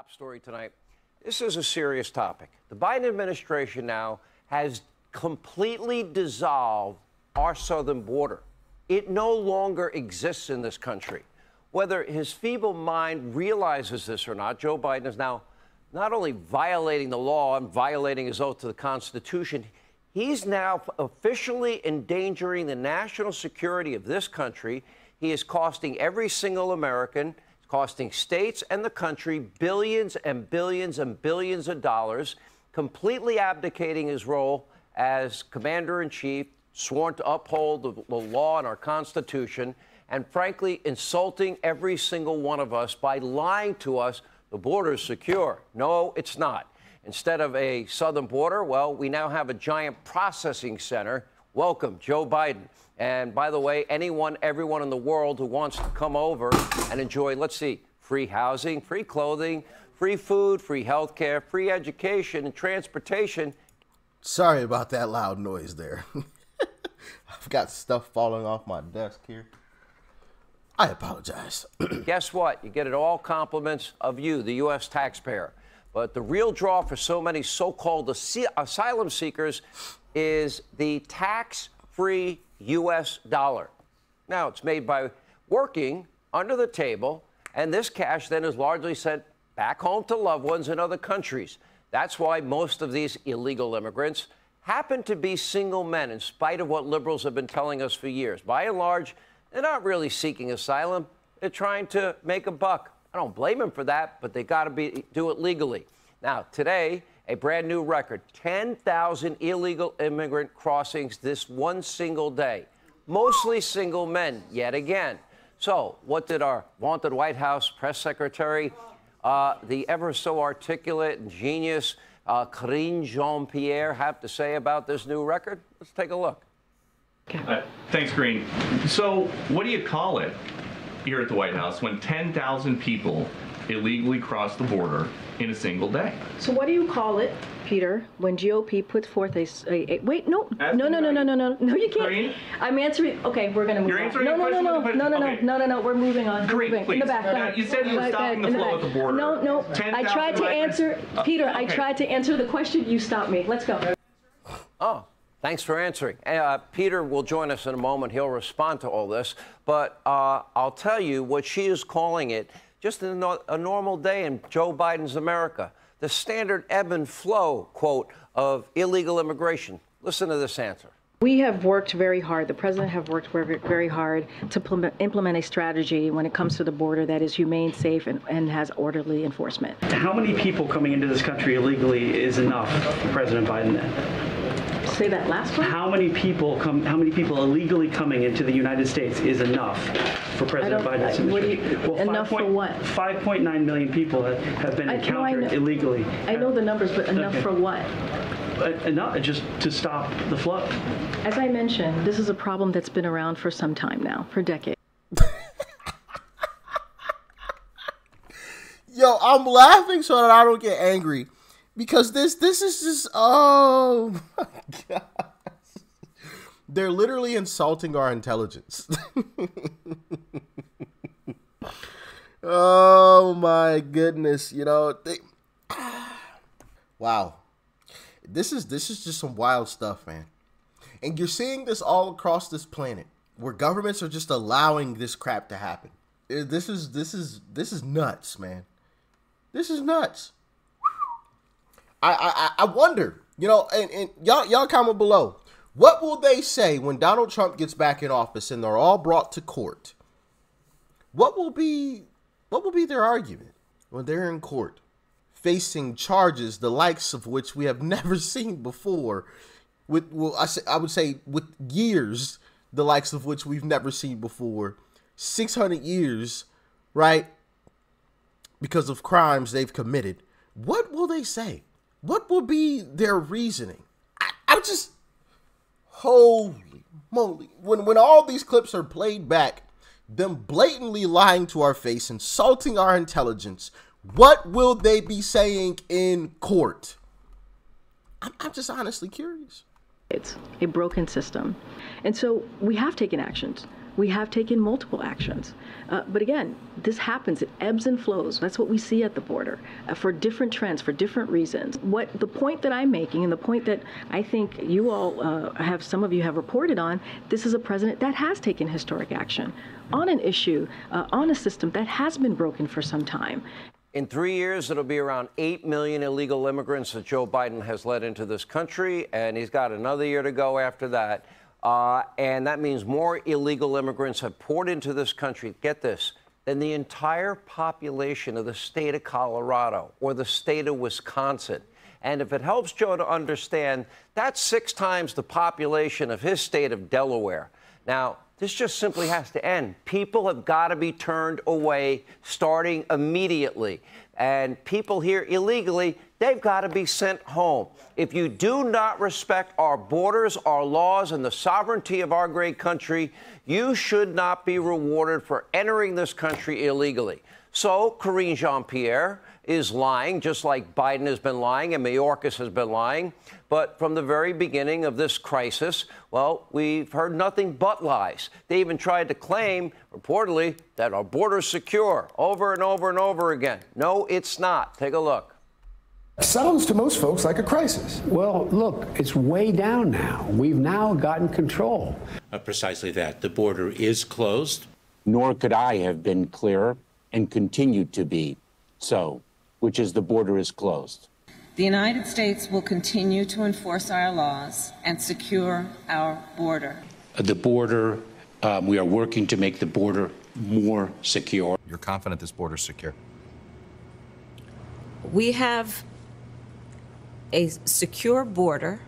top story tonight. This is a serious topic. The Biden administration now has completely dissolved our southern border. It no longer exists in this country. Whether his feeble mind realizes this or not, Joe Biden is now not only violating the law and violating his oath to the Constitution, he's now officially endangering the national security of this country. He is costing every single American, costing states and the country billions and billions and billions of dollars, completely abdicating his role as commander-in-chief, sworn to uphold the law and our Constitution, and frankly insulting every single one of us by lying to us the border is secure. No, it's not. Instead of a southern border, well, we now have a giant processing center. Welcome, Joe Biden. And by the way, everyone in the world who wants to come over and enjoy, let's see, free housing, free clothing, free food, free health care, free education and transportation. Sorry about that loud noise there. I've got stuff falling off my desk here. I apologize. Guess what? You get it all compliments of you, the U.S. taxpayer. But the real draw for so many so-called asylum seekers is the tax-free U.S. dollar. Now, it's made by working under the table, and this cash then is largely sent back home to loved ones in other countries. That's why most of these illegal immigrants happen to be single men, in spite of what liberals have been telling us for years. By and large, they're not really seeking asylum. They're trying to make a buck. I don't blame them for that, but they got to do it legally. Now, today, a brand new record, 10,000 illegal immigrant crossings this one single day, mostly single men, yet again. So what did our vaunted White House press secretary, the ever so articulate and genius Karine Jean-Pierre, have to say about this new record? Let's take a look. Thanks, Green. So what do you call it here at the White House when 10,000 people illegally cross the border in a single day? So what do you call it, Peter, when GOP puts forth a wait, no, you can't. Green? I'm answering. Okay, we're going to move You're on. answering the question with the question? No, we're moving on. Green, Moving. please. In the back. You said you were stopping the flow at the border. No. I tried to answer, Peter, I tried to answer the question. You stopped me. Let's go. Oh. Thanks for answering. Peter will join us in a moment. He'll respond to all this. But I'll tell you what she is calling it, just a normal day in Joe Biden's America. The standard ebb and flow, quote, of illegal immigration. Listen to this answer. We have worked very hard. The president have worked very hard to implement a strategy when it comes to the border that is humane, safe, and has orderly enforcement. How many people coming into this country illegally is enough for President Biden then? Say that last one. How many people illegally coming into the United States is enough for President Biden's administration? Enough for what? 5.9 million people have been encountered illegally. I know the numbers, but enough for what? Enough just to stop the flow. As I mentioned, this is a problem that's been around for some time now, for decades. Yo, I'm laughing so that I don't get angry. Because this is just, oh my God. They're literally insulting our intelligence. Oh my goodness. You know, wow. This is just some wild stuff, man. And you're seeing this all across this planet where governments are just allowing this crap to happen. This is nuts, man. This is nuts. I wonder, you know, and y'all comment below. What will they say when Donald Trump gets back in office and they're all brought to court? What will be their argument when they're in court, facing charges the likes of which we have never seen before? I would say with years, the likes of which we've never seen before. 600 years, right? Because of crimes they've committed. What will they say? What will be their reasoning? I just, holy moly. When all these clips are played back, them blatantly lying to our face, insulting our intelligence, what will they be saying in court? I'm just honestly curious. It's a broken system. And so we have taken actions. we have taken multiple actions. But again, this happens. It ebbs and flows. That's what we see at the border for different trends, for different reasons. What the point that I'm making, and the point that I think you all some of you have reported on, this is a president that has taken historic action on an issue, on a system that has been broken for some time. In 3 years, it'll be around 8 million illegal immigrants that Joe Biden has let into this country, and he's got another year to go after that. And that means more illegal immigrants have poured into this country, get this, than the entire population of the state of Colorado or the state of Wisconsin. And if it helps Joe to understand, that's 6 times the population of his state of Delaware. Now, this just simply has to end. People have got to be turned away starting immediately. And people here illegally, they've got to be sent home. If you do not respect our borders, our laws, and the sovereignty of our great country, you should not be rewarded for entering this country illegally. So Karine Jean-Pierre is lying, just like Biden has been lying and Mayorkas has been lying. But from the very beginning of this crisis, well, we've heard nothing but lies. They even tried to claim, reportedly, that our border's secure over and over and over again. No, it's not. Take a look. Sounds to most folks like a crisis. Well, look, it's way down now. We've now gotten control. Precisely that. The border is closed. Nor could I have been clearer and continue to be so, which is the border is closed. The United States will continue to enforce our laws and secure our border. The border, we are working to make the border more secure. You're confident this border is secure? We have a secure border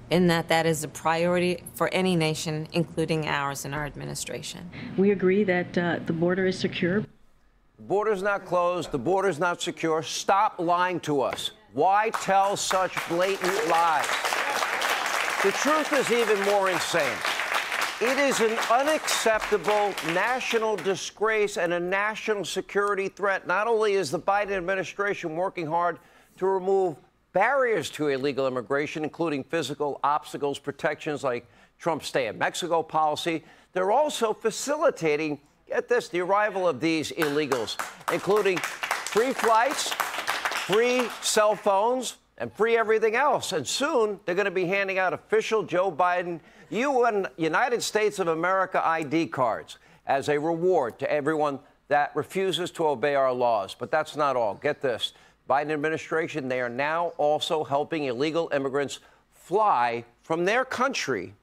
in that is a priority for any nation, including ours and our administration. We agree that the border is secure. The border's not closed. The border's not secure. Stop lying to us. Why tell such blatant lies? The truth is even more insane. It is an unacceptable national disgrace and a national security threat. Not only is the Biden administration working hard to remove barriers to illegal immigration, including physical obstacles, protections like Trump's stay in Mexico policy, they're also facilitating, get this, the arrival of these illegals, including free flights, free cell phones, and free everything else. And soon they're going to be handing out official Joe Biden United States of America ID cards as a reward to everyone that refuses to obey our laws. But that's not all. Get this. Biden administration, they are now also helping illegal immigrants fly from their country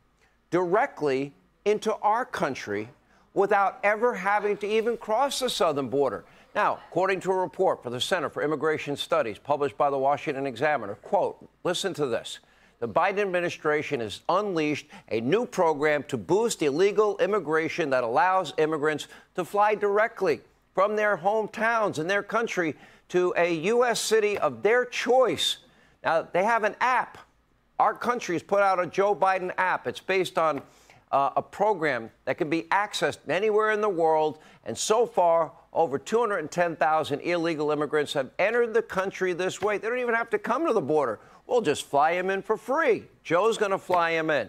directly into our country without ever having to even cross the southern border. Now, according to a report for the Center for Immigration Studies published by the Washington Examiner, quote, listen to this. The Biden administration has unleashed a new program to boost illegal immigration that allows immigrants to fly directly from their hometowns and their country to a U.S. city of their choice. Now, they have an app. Our country has put out a Joe Biden app. It's based on a program that can be accessed anywhere in the world. And so far, over 210,000 illegal immigrants have entered the country this way. They don't even have to come to the border. We'll just fly them in for free. Joe's going to fly them in.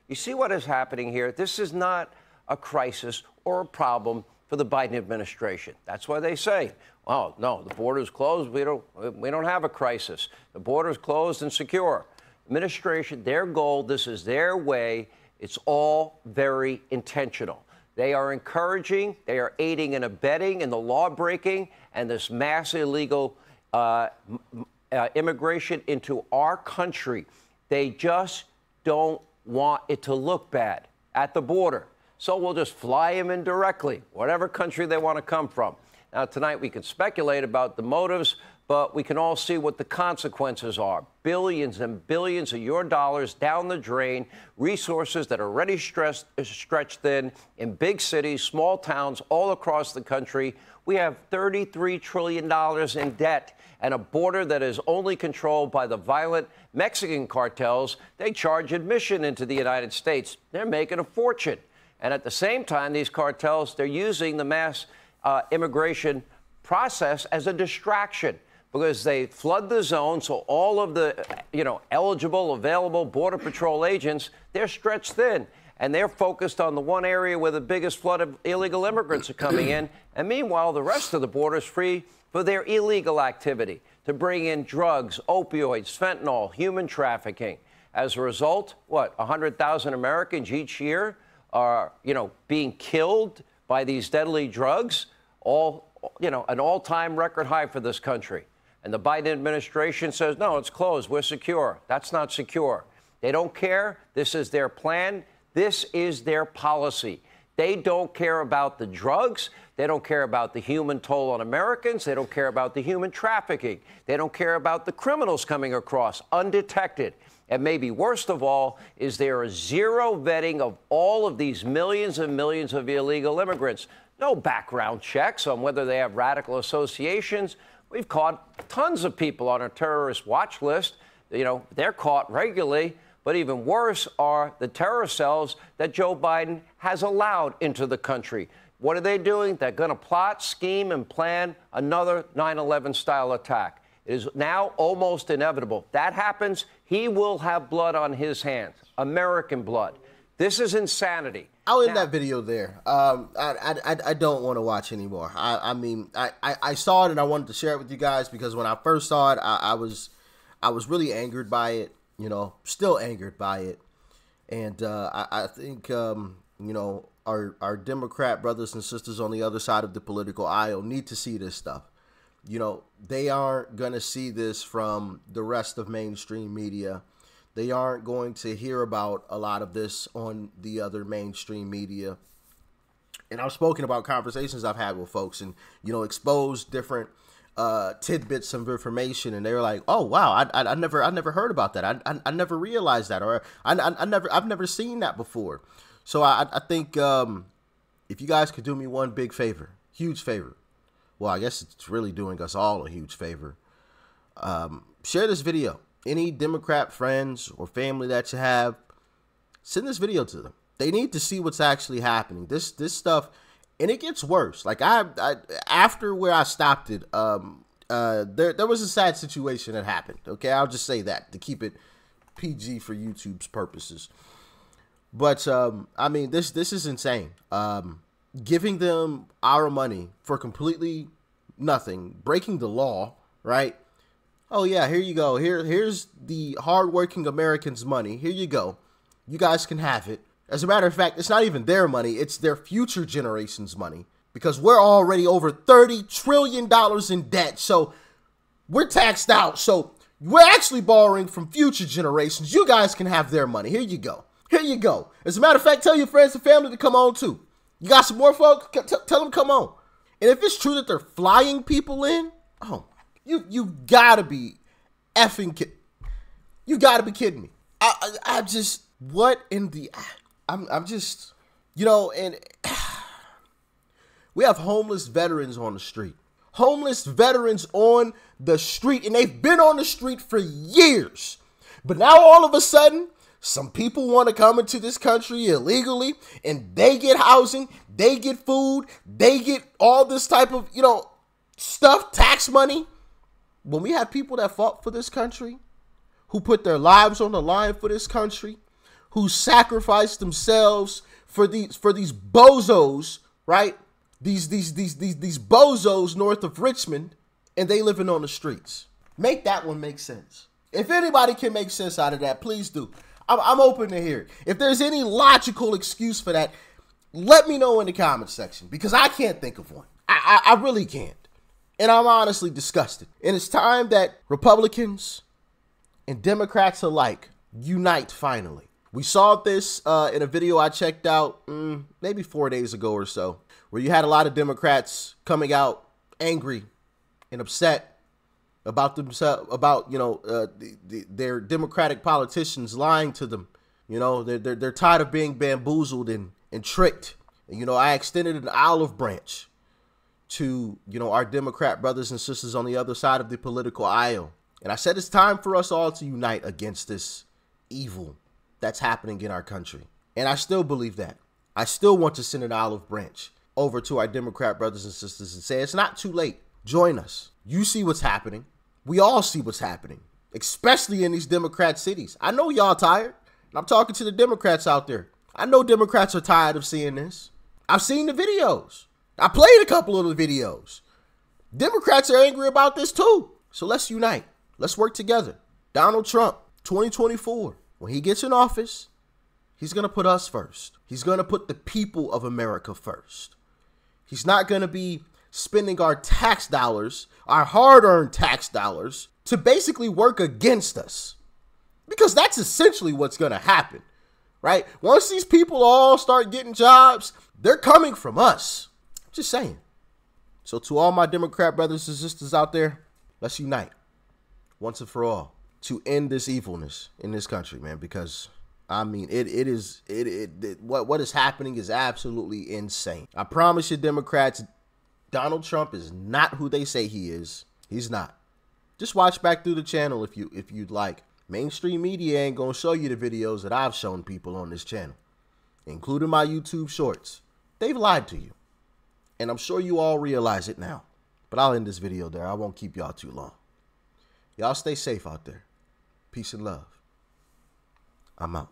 You see what is happening here? This is not a crisis or a problem for the Biden administration. That's why they say, well, no, the border's closed. We don't have a crisis. The border's closed and secure. Administration, their goal, this is their way. It's all very intentional. They are encouraging, they are aiding and abetting in the law breaking and this mass illegal immigration into our country. They just don't want it to look bad at the border. So we'll just fly them in directly, whatever country they want to come from. Now, tonight we can speculate about the motives, but we can all see what the consequences are. Billions and billions of your dollars down the drain, resources that are already stretched thin in big cities, small towns all across the country. We have $33 trillion in debt and a border that is only controlled by the violent Mexican cartels. They charge admission into the United States. They're making a fortune. And at the same time, these cartels, they're using the mass immigration process as a distraction because they flood the zone. So all of the, eligible, available Border Patrol agents, they're stretched thin. and they're focused on the one area where the biggest flood of illegal immigrants are coming in. And meanwhile, the rest of the border is free for their illegal activity to bring in drugs, opioids, fentanyl, human trafficking. As a result, 100,000 Americans each year are, being killed by these deadly drugs, an all-time record high for this country. And the Biden administration says, no, it's closed, we're secure. That's not secure. They don't care. This is their plan. This is their policy. They don't care about the drugs. They don't care about the human toll on Americans. They don't care about the human trafficking. They don't care about the criminals coming across undetected. And maybe worst of all is there is zero vetting of all of these millions and millions of illegal immigrants. No background checks on whether they have radical associations. We've caught tons of people on a terrorist watch list. They're caught regularly. But even worse are the terror cells that Joe Biden has allowed into the country. What are they doing? They're going to plot, scheme, and plan another 9/11 style attack. It is now almost inevitable. That happens, he will have blood on his hands, American blood. This is insanity. I'll end that video there. I don't want to watch anymore. I saw it and I wanted to share it with you guys because when I first saw it, I was really angered by it. Still angered by it. And I think, our Democrat brothers and sisters on the other side of the political aisle need to see this stuff. They aren't going to see this from the rest of mainstream media. They aren't going to hear about a lot of this on the other mainstream media. And I've spoken about conversations I've had with folks and, exposed different tidbits of information, and they were like, "Oh wow, I never heard about that. I never realized that, or I've never seen that before." So I think if you guys could do me one big favor, huge favor, well, I guess it's really doing us all a huge favor. Share this video. Any Democrat friends or family that you have, send this video to them. They need to see what's actually happening. This stuff. And it gets worse. Like I after where I stopped it, there was a sad situation that happened. Okay, I'll just say that to keep it PG for YouTube's purposes. But this is insane. Giving them our money for completely nothing, breaking the law, right? Oh yeah, here you go. Here's the hardworking Americans' money. Here you go. You guys can have it. As a matter of fact, it's not even their money. It's their future generations' money because we're already over $30 trillion in debt. So we're taxed out. So we're actually borrowing from future generations. You guys can have their money. Here you go. Here you go. As a matter of fact, tell your friends and family to come on too. You got some more folks? Tell them come on. And if it's true that they're flying people in, you gotta be effing kidding. You gotta be kidding me. I just, what in the... I'm just, and we have homeless veterans on the street. Homeless veterans on the street, and they've been on the street for years. But now all of a sudden, some people want to come into this country illegally, and they get housing, they get food, they get all this type of, stuff, tax money. When we have people that fought for this country, who put their lives on the line for this country, who sacrificed themselves for these bozos, right? These bozos north of Richmond, and they living on the streets. Make that one make sense. If anybody can make sense out of that, please do. I'm open to hear it. If there's any logical excuse for that, let me know in the comment section because I can't think of one. I really can't. And I'm honestly disgusted. And it's time that Republicans and Democrats alike unite finally. We saw this in a video I checked out maybe 4 days ago or so, where you had a lot of Democrats coming out angry and upset about themselves, about their Democratic politicians lying to them. They're tired of being bamboozled and tricked. And, I extended an olive branch to our Democrat brothers and sisters on the other side of the political aisle, and I said it's time for us all to unite against this evil that's happening in our country. And I still believe that. I still want to send an olive branch over to our Democrat brothers and sisters and say, it's not too late. Join us. You see what's happening. We all see what's happening, especially in these Democrat cities. I know y'all tired. And I'm talking to the Democrats out there. I know Democrats are tired of seeing this. I've seen the videos. I played a couple of the videos. Democrats are angry about this too. So let's unite. Let's work together. Donald Trump, 2024, when he gets in office, he's going to put us first. He's going to put the people of America first. He's not going to be spending our tax dollars, our hard-earned tax dollars, to basically work against us. Because that's essentially what's going to happen, right? Once these people all start getting jobs, they're coming from us. Just saying. So to all my Democrat brothers and sisters out there, let's unite once and for all to end this evilness in this country, man, because I mean, what is happening is absolutely insane. I promise you, Democrats, Donald Trump is not who they say he is. He's not. Just watch back through the channel if you'd like. Mainstream media ain't gonna show you the videos that I've shown people on this channel, including my YouTube shorts. They've lied to you. And I'm sure you all realize it now. But I'll end this video there. I won't keep y'all too long. Y'all stay safe out there. Peace and love. I'm out.